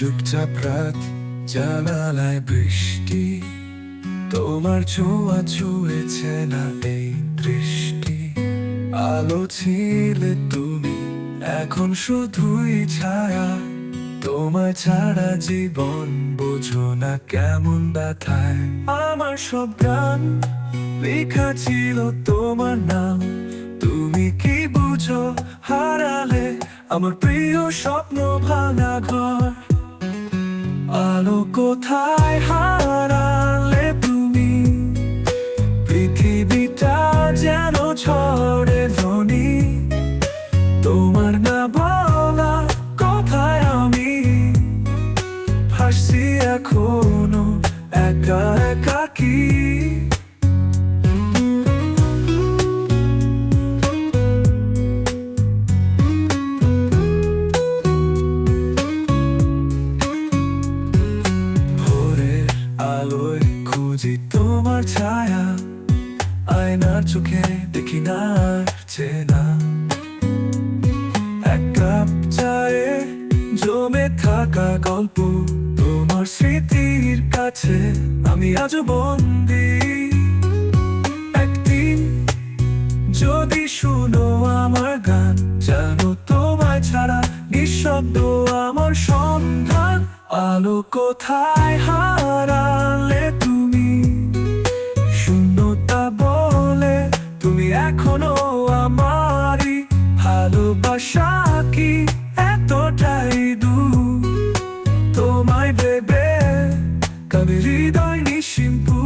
চুপচাপ রাত, জানালায় বৃষ্টি, তোমার ছোঁয়া ছুঁয়েছে না এই দৃষ্টি। আলো ছিলে তুমি, এখন শুধুই ছায়া। তোমায় ছাড়া জীবন বোঝো না কেমন ব্যথায়। আমার সব গান লেখা ছিল তোমার নাম, তুমি কি বুঝো হারালে আমার প্রিয় স্বপ্ন ভাঙা ঘর। আলো কোথায় হারালে তুমি, পৃথিবীটা যেন ঝড়ে ধ্বনি। তোমার না বলা কথায় আমি ভাসছি এখনো একা একাকী। আলোয় খুঁজি তোমার ছায়া, আয়নার চোখে দেখি না আর চেনা। এক কাপ চায়ে জমে থাকা গল্প, তোমার স্মৃতির কাছে আমি আজও বন্দি। একদিন যদি শুনো আমার গান, জানো তোমায় ছাড়া নিঃশব্দ আমার সন্ধান। আলো কোথায় হারালে তুমি, শূন্যতা বলে তুমি এখনো আমারই। ভালোবাসা কি এতটাই দূর, তোমায় ভেবে কাবে হৃদয় নিশ্চিন্তপুর।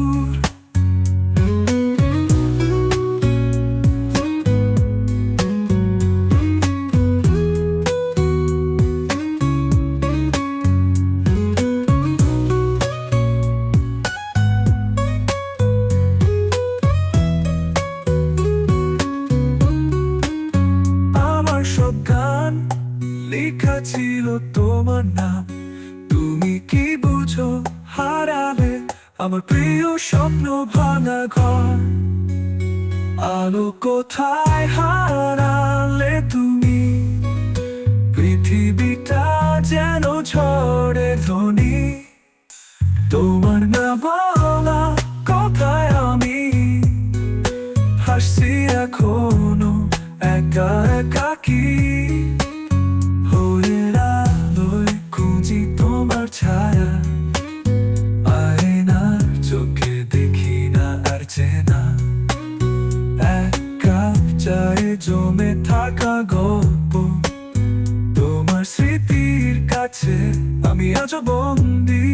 সব গান লেখা ছিল তোমার নাম, তুমি কি বুঝো হারালে আমার প্রিয় স্বপ্ন ভাঙা ঘর। আলো কোথায় হারালে তুমি, পৃথিবীটা যেন ঝড়ে ধ্বনি। তোমার না বলা কথায় আমি হাসছি এখনো একা একাকী। ভোরের আলোয় খুঁজি তোমার ছায়া, আয়নার চোখে দেখি না আর চেনা। এক কাপ চায়ে জমে থাকা গল্প, তোমার স্মৃতির কাছে আমি আজও বন্দি।